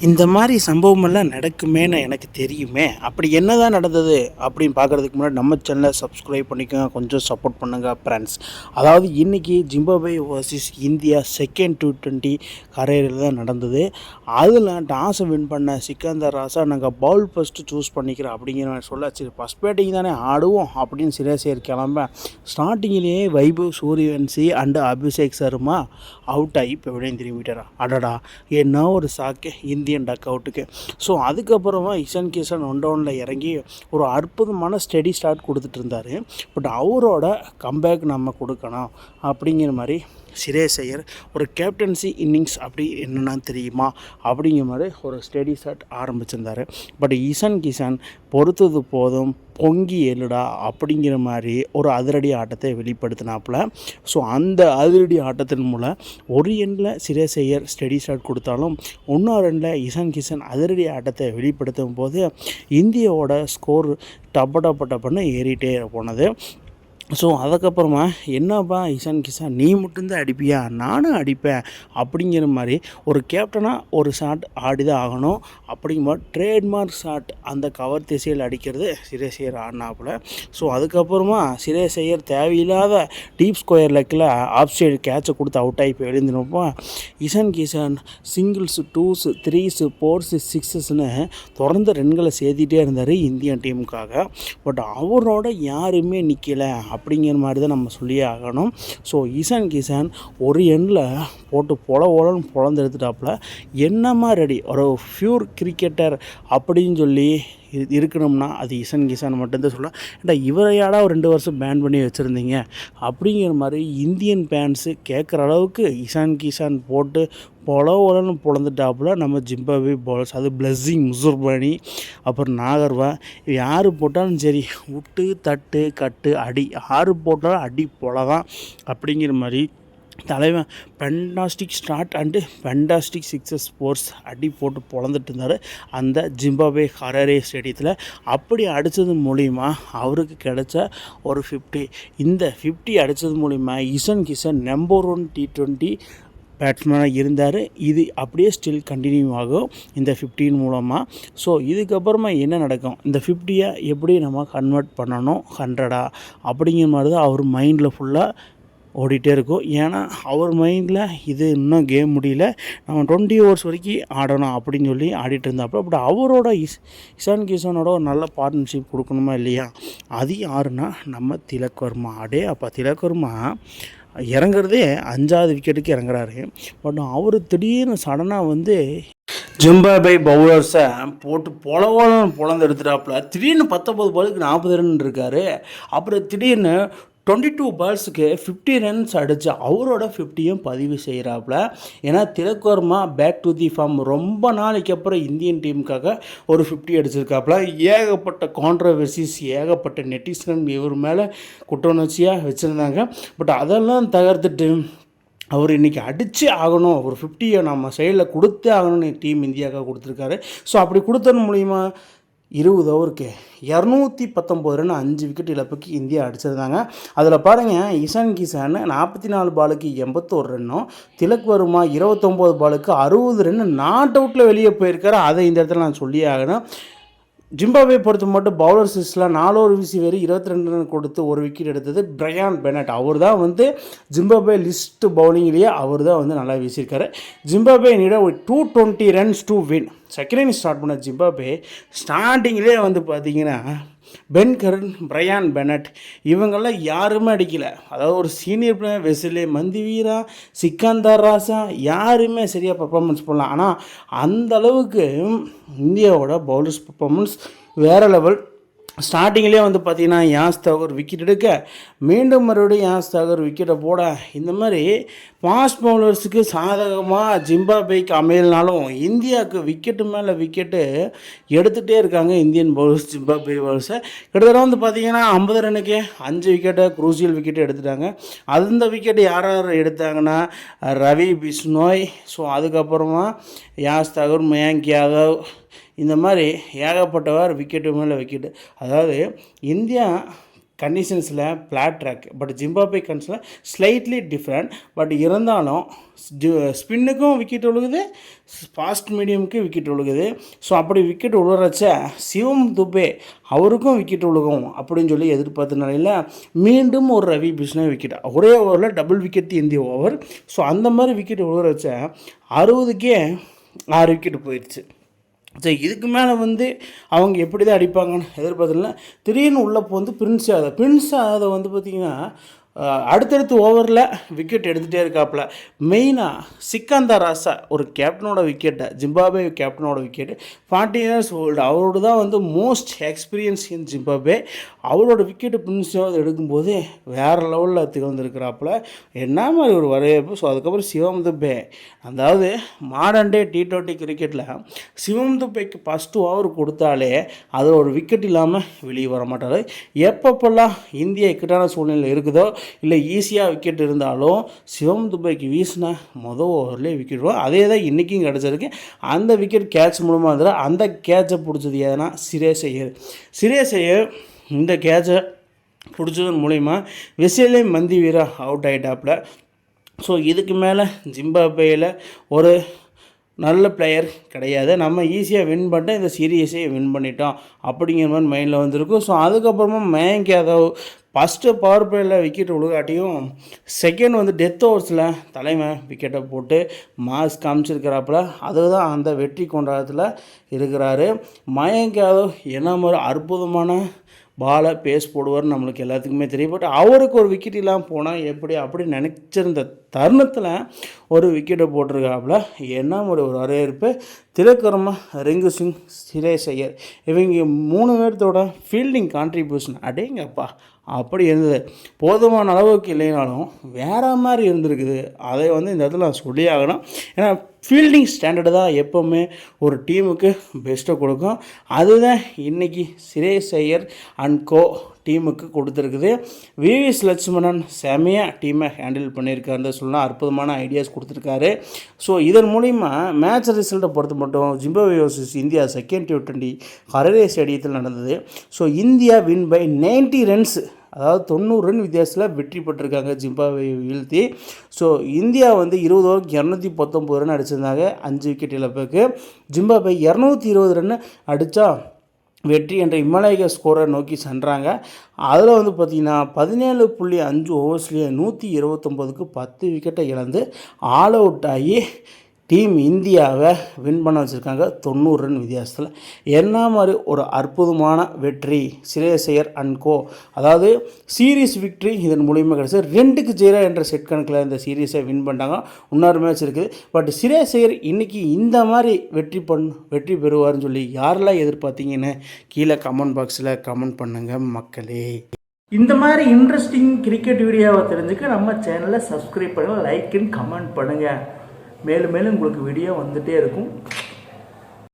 இந்த மாதிரி சம்பவமெல்லாம் நடக்குமேன்னு எனக்கு தெரியுமே. அப்படி என்னதான் நடந்தது அப்படின்னு பார்க்குறதுக்கு முன்னாடி நம்ம சேனலை சப்ஸ்கிரைப் பண்ணிக்கோங்க. கொஞ்சம் சப்போர்ட் பண்ணுங்கள் ஃப்ரெண்ட்ஸ். அதாவது இன்றைக்கி Zimbabwe versus India second T20 கரையரில் தான் நடந்தது. அதில் டாஸை வின் பண்ண சிக்கந்தர் ராசா நாங்கள் பவுல் ஃபஸ்ட்டு சூஸ் பண்ணிக்கிறோம் அப்படிங்கிற மாதிரி சொல்ல, சரி ஃபஸ்ட் பேட்டிங் தானே ஆடுவோம் அப்படின்னு சிரேசேகர் கிளம்ப ஸ்டார்டிங்கிலேயே வைபவ் சூரியவன்சி அண்டு அபிஷேக் சர்மா அவுட் ஆகி இப்போ விடையும் திரும்பிட்டாரா. அடடா, என்ன ஒரு சாக்கு இந்தியன் டக் அவுட்டுக்கு. ஸோ அதுக்கப்புறமா இஷான் கிஷன் ஒன் டவுனில் இறங்கி ஒரு அற்புதமான ஸ்டெடி ஸ்டார்ட் கொடுத்துட்டு இருந்தார். பட் அவரோட கம்பேக் நம்ம கொடுக்கணும் அப்படிங்கிற மாதிரி சிரேசையர் ஒரு கேப்டன்சி இன்னிங்ஸ் அப்படி என்னென்னா தெரியுமா அப்படிங்கிற மாதிரி ஒரு ஸ்டெடி ஸ்டார்ட் ஆரம்பிச்சிருந்தார். பட் இஷான் கிஷன் பொறுத்தது போதும் பொங்கி எழுடா அப்படிங்கிற மாதிரி ஒரு அதிரடி ஆட்டத்தை வெளிப்படுத்தினாப்புல. ஸோ அந்த அதிரடி ஆட்டத்தின் மூலம் ஒரு எண்ணில் சிரேசையர் ஸ்டெடி ஸ்டார்ட் கொடுத்தாலும் இன்னொரு எண்ணில் இஷான் கிஷன் அதிரடி ஆட்டத்தை வெளிப்படுத்தும் போது இந்தியாவோட ஸ்கோர் டப்பன்னு ஏறிட்டே போனது. ஸோ அதுக்கப்புறமா என்னப்பா இஷான் கிஷன் நீ மட்டும்தான் அடிப்பியா, நானும் அடிப்பேன் அப்படிங்கிற மாதிரி ஒரு கேப்டனாக ஒரு ஷாட் ஆடி தான் ஆகணும். அப்படிங்கும்போது ட்ரேட்மார்க் ஷாட் அந்த கவர் திசையில் அடிக்கிறது சிரேசையர் ஆடினாப்புல. ஸோ அதுக்கப்புறமா சிரேசையர் தேவையில்லாத டீப் ஸ்கொயர் லெக்கில் ஆஃப் சைடு கேட்சை கொடுத்து அவுட் ஆகி போய் எழுந்தினப்போ இஷான் கிஷன் சிங்கிள்ஸு, டூஸு, த்ரீஸு, ஃபோர்ஸு, சிக்ஸஸ்னு தொடர்ந்து ரன்களை சேர்த்திட்டே இருந்தார் இந்தியன் டீமுக்காக. பட் அவரோட யாருமே நிற்கலை அப்படிங்கிற மாதிரி தான் நம்ம சொல்லியே ஆகணும். ஸோ இஷான் கிஷன் ஒரு எண்ணில் போட்டு ஓலன்னு பொழந்து எடுத்துட்டாப்புல. என்னமா ரெடி ஒரு ஃப்யூர் கிரிக்கெட்டர் அப்படின்னு சொல்லி இருக்கணும்னா அது இஷான் கிஷன் மட்டும்தான் சொல்லலாம். ஏன்டா இவரையாடா ஒரு 2 வருஷம் பேன் பண்ணி வச்சுருந்தீங்க அப்படிங்கிற மாதிரி இந்தியன் ஃபேன்ஸு கேட்குற அளவுக்கு இஷான் கிஷன் போட்டு ஓலன்னு பொழந்துட்டாப்புல நம்ம ஜிம்பாப்வே பவுலர்ஸ். அது பிளஸ்ஸிங் முசுர்பானி அப்புறம் நாகர்வா யார் போட்டாலும் சரி விட்டு தட்டு கட்டு அடி, யார் போட்டாலும் அடி தான் அப்படிங்கிற மாதிரி தலைவன் fantastic start and fantastic sixes force அடி போட்டு பொழந்துட்டு இருந்தார் அந்த ஜிம்பாப்வே ஹராரே ஸ்டேடியத்தில். அப்படி அடித்தது மூலிமா அவருக்கு கிடைச்ச ஒரு 50. இந்த 50 அடித்தது மூலிமா இஷான் கிஷன் நம்பர் 1 T20 பேட்ஸ்மேனாக இருந்தார். இது அப்படியே ஸ்டில் கண்டினியூ ஆகும் இந்த 15 மூலமாக. ஸோ இதுக்கப்புறமா என்ன நடக்கும், இந்த 50யை எப்படி நம்ம கன்வெர்ட் பண்ணணும் 100 அப்படிங்கிற மாதிரி தான் அவர் மைண்டில் ஃபுல்லாக ஓடிட்டே இருக்கும். ஏன்னா அவர் மைண்டில் இது இன்னும் கேம் முடியல, நம்ம 20 ஓவர்ஸ் வரைக்கும் ஆடணும் அப்படின்னு சொல்லி ஆடிட்டு இருந்தாப்புல. பட் அவரோட இஷான் கிஷனோட ஒரு நல்ல பார்ட்னர்ஷிப் கொடுக்கணுமா இல்லையா, அது யாருன்னா நம்ம திலக் வர்மா. அப்போ திலக் வர்மா இறங்குறதே 5வது விக்கெட்டுக்கு இறங்குறாரு. பட் அவர் திடீர்னு சடனாக ஜிம்பாப்வே பவுலர்ஸை போட்டு பொழந்து எடுத்துட்டாப்புல. திடீர்னு 19 பாலுக்கு 40 ரன் இருக்கார். அப்புறம் திடீர்னு 22 பால்ஸுக்கு 50 ரன்ஸ் அடித்து அவரோட 50யும் பதிவு செய்கிறாப்புல. ஏன்னா Tilak Varma back to the form, ரொம்ப நாளைக்கு அப்புறம் இந்தியன் டீமுக்காக ஒரு 50 அடிச்சிருக்காப்புல. ஏகப்பட்ட கான்ட்ரவர்சிஸ், ஏகப்பட்ட நெட்டிசன் இவர் மேலே குற்றவுணர்ச்சியாக வச்சுருந்தாங்க. பட் அதெல்லாம் தகர்த்துட்டு அவர் இன்றைக்கி அடித்து ஆகணும், ஒரு 50யை நம்ம சைடில் கொடுத்தே ஆகணும்னு டீம் இந்தியாவுக்காக கொடுத்துருக்காரு. ஸோ அப்படி கொடுத்தது மூலிமா 20 ஓவருக்கு 219 ரன் 5 விக்கெட் இழப்புக்கு இந்தியா அடிச்சிருந்தாங்க. அதில் பாருங்கள், இஷான் கிஷன் 44 பாலுக்கு 81 ரன்னும், திலக் வர்மா 29 பாலுக்கு 60 ரன்னு நாட் அவுட்டில் வெளியே போயிருக்காரு. அதை இந்த இடத்துல நான் சொல்லியே ஆகணும். ஜிம்பாப்வே பொறுத்த மட்டும் பவுலர் சிஸ்டில் 4 ஓவர் வீசி வேறு 22 ரன் கொடுத்து ஒரு விக்கெட் எடுத்தது பிரையான் பெனட். அவர் தான் ஜிம்பாப்வே லிஸ்ட் பவுலிங்லேயே அவர் தான் நல்லா வீசியிருக்காரு. ஜிம்பாப்வே நீட ஒரு 220 runs to win. Second innings start பண்ண ஜிம்பாப்வே ஸ்டார்டிங்லேயே பார்த்தீங்கன்னா பென் கரன், பிரையான் பெனட் இவங்கெல்லாம் யாருமே அடிக்கலை. அதாவது ஒரு சீனியர் பிளேயர் வெசிலே, மந்திவீரா, சிக்கந்தர் ராசா யாருமே சரியாக பர்ஃபார்மன்ஸ் பண்ணலாம். ஆனால் அந்த அளவுக்கு இந்தியாவோட பவுலர்ஸ் பர்ஃபார்மன்ஸ் வேறு லெவல். ஸ்டார்டிங்லேயே பார்த்தீங்கன்னா யாஸ் தாகூர் விக்கெட் எடுக்க, மீண்டும் மறுபடியும் யாஸ் தாகூர் விக்கெட்டை போட, இந்த மாதிரி ஃபாஸ்ட் பவுலர்ஸுக்கு சாதகமாக ஜிம்பாப்வேக்கு அமையலனாலும் இந்தியாவுக்கு விக்கெட்டு மேலே விக்கெட்டு எடுத்துகிட்டே இருக்காங்க இந்தியன் பவுலர்ஸ். ஜிம்பாப்வே பவுலர்ஸை கிட்டத்தட்ட பார்த்தீங்கன்னா 50 ரன்னுக்கு 5 விக்கெட்டை குரூசியல் விக்கெட்டு எடுத்துட்டாங்க. அந்த விக்கெட்டு யார் எடுத்தாங்கன்னா ரவி பிஷ்னோய், ஸோ அதுக்கப்புறமா யாஸ் தாகூர், மயங்க் யாதவ், இந்த மாதிரி ஏகப்பட்டவர் விக்கெட்டு மேலே விக்கெட்டு. அதாவது இந்தியா கண்டிஷன்ஸில் ஃப்ளாட் ட்ராக். பட் ஜிம்பாப்வே கண்டிஷனில் ஸ்லைட்லி டிஃப்ரெண்ட். பட் இருந்தாலும் ஸ்பின்னுக்கும் விக்கெட் விழுகுது, ஃபாஸ்ட் மீடியமுக்கு விக்கெட் விழுகுது. ஸோ அப்படி விக்கெட் விழுறச்ச சிவம் துபே அவருக்கும் விக்கெட் விழுகும் அப்படின்னு சொல்லி எதிர்பார்த்த நிலையில் மீண்டும் ஒரு ரவி பிஷ்ணா விக்கெட், ஒரே ஓவரில் டபுள் விக்கெட் இந்திய ஓவர். ஸோ அந்த மாதிரி விக்கெட் விழுறச்ச 60க்கே 6 விக்கெட் போயிடுச்சு. சரி, இதுக்கு மேலே அவங்க எப்படி தான் அடிப்பாங்கன்னு எதிர்பார்த்துல திடீர்னு உள்ளப்போ பிரின்ஸ் யாதவ் பார்த்திங்கன்னா அடுத்தடுத்து ஓவரில் விக்கெட் எடுத்துகிட்டே இருக்காப்புல. மெயினாக சிக்கந்தர் ராசா ஒரு கேப்டனோட விக்கெட்டை, ஜிம்பாப்வே கேப்டனோட விக்கெட்டு, 40 இயர்ஸ் ஓல்டு, அவரோட தான் மோஸ்ட் எக்ஸ்பீரியன்ஸ் இன் ஜிம்பாப்வே. அவரோட விக்கெட்டு பிரின்ஸாவது எடுக்கும்போது வேறு லெவலில் திகழ்ந்துருக்கிறாப்புல. என்ன மாதிரி ஒரு வரவேற்பு. ஸோ அதுக்கப்புறம் சிவம் துபே, அதாவது மாடர்ன் டே T20 கிரிக்கெட்டில் சிவம் துபேக்கு ஃபஸ்ட்டு ஓவர் கொடுத்தாலே அதில் ஒரு விக்கெட் இல்லாமல் வெளியே வர மாட்டார். எப்பப்பெல்லாம் இந்தியா இக்கட்டான சூழ்நிலை இருக்குதோ இல்லை ஈஸியாக விக்கெட் இருந்தாலும் சிவம் துபேக்கு வீசின ஓவர்லேயே விக்கெட் வரும். அதே தான் இன்றைக்கும் கிடச்சிருக்கு. அந்த விக்கெட் கேட்ச் மூலமாக இருந்தால் அந்த கேட்சை பிடிச்சது ஏன்னா சிரேஸ் ஐயர் இந்த கேட்சை பிடிச்சதன் மூலிமா வெசிலே மந்தி வீரா அவுட் ஆகிட்டாப்புல. ஸோ இதுக்கு மேலே ஜிம்பாப்வேயில் ஒரு நல்ல பிளேயர் கிடையாது, நம்ம ஈஸியாக வின் பண்ணிட்டு இந்த சீரீஸே வின் பண்ணிட்டோம் அப்படிங்கிற மாதிரி மைண்டில் வந்திருக்கும். ஸோ அதுக்கப்புறமா மயங்க் யாதவ் ஃபஸ்ட்டு பவர் பிளேயில் விக்கெட் விழுகாட்டியும் செகண்ட் டெத் ஓவர்ஸில் தலைமை விக்கெட்டை போட்டு மாஸ் காமிச்சிருக்கிறாப்புல. அதுதான் அந்த வெற்றி கொண்டாட்டத்தில் இருக்கிறாரு. மயங்க் யாதவ் என்ன மாதிரி அற்புதமான பாலை பேஸ் போடுவார்னு நம்மளுக்கு எல்லாத்துக்குமே தெரியும். பட் அவருக்கு ஒரு விக்கெட் இல்லாமல் போனால் எப்படி அப்படி நினச்சிருந்த தருணத்தில் ஒரு விக்கெட்டை போட்டிருக்காப்புல. என்ன ஒரு வரவேற்பு. திலக்கர்மா, ரிங்கு சிங், சிரேஸ் ஐயர் இவங்க 3 பேர்த்தோட ஃபீல்டிங் கான்ட்ரிபியூஷன் அடேங்கப்பா அப்படி இருந்தது. போதுமான அளவுக்கு இல்லைனாலும் வேறு மாதிரி இருந்திருக்குது. அதை இந்த இடத்துல நான் சொல்லி ஆகணும். ஏன்னா ஃபீல்டிங் ஸ்டாண்டர்டு தான் எப்போவுமே ஒரு டீமுக்கு பெஸ்ட்டை கொடுக்கும். அதுதான் இன்றைக்கி சிரேஸ் ஐயர் அண்ட் கோ டீமுக்கு கொடுத்துருக்குது. விவிஎஸ் லட்சுமணன் செமையாக டீமை ஹேண்டில் பண்ணியிருக்காருன்னு சொல்லலாம். அற்புதமான ஐடியாஸ் கொடுத்துருக்காரு. ஸோ இதன் மூலிமா மேட்ச் ரிசல்ட்டை பொறுத்த மட்டும் Zimbabwe vs India second T20 Harare ஸ்டேடியத்தில் நடந்தது. So India win by 90 runs, அதாவது 90 ரன் வித்தியாசத்தில் வெற்றி பெற்றிருக்காங்க ஜிம்பாப்வே வீழ்த்தி. ஸோ இந்தியா 20 ஓவருக்கு 219 ரன் அடிச்சிருந்தாங்க, 5 விக்கெட் இழப்புக்கு. ஜிம்பாப்வே 220 ரன் அடித்தா வெற்றி என்ற இம்மலாய்க ஸ்கோரை நோக்கி சென்றாங்க. அதில் பார்த்திங்கன்னா 17.5 ஓவர்ஸ்லேயே 129க்கு 10 விக்கெட்டை இழந்து ஆல் அவுட் ஆகி டீம் இந்தியாவை வின் பண்ண வச்சுருக்காங்க 90 ரன் வித்தியாசத்தில். என்ன மாதிரி ஒரு அற்புதமான வெற்றி சிரேஸ் ஐயர் அண்ட் கோ, அதாவது சீரீஸ் விக்ட்ரி இதன் மூலியமாக கிடச்சி 2-0 என்ற செட் கணக்கில் இந்த சீரீஸை வின் பண்ணிட்டாங்க. இன்னொரு மேட்ச் இருக்குது. பட் சிரேஸ் ஐயர் இன்றைக்கி இந்த மாதிரி வெற்றி பெறுவார்னு சொல்லி யாரெல்லாம் எதிர்பார்த்தீங்கன்னு கீழே கமெண்ட் பாக்ஸில் கமெண்ட் பண்ணுங்கள் மக்களே. இந்த மாதிரி இன்ட்ரெஸ்டிங் கிரிக்கெட் வீடியோவை தெரிஞ்சுக்க நம்ம சேனலை சப்ஸ்கிரைப் பண்ணுங்கள், லைக் அண்ட் கமெண்ட் பண்ணுங்கள். மேலும் மேலும் உங்களுக்கு வீடியோ வந்துகிட்டே இருக்கும்.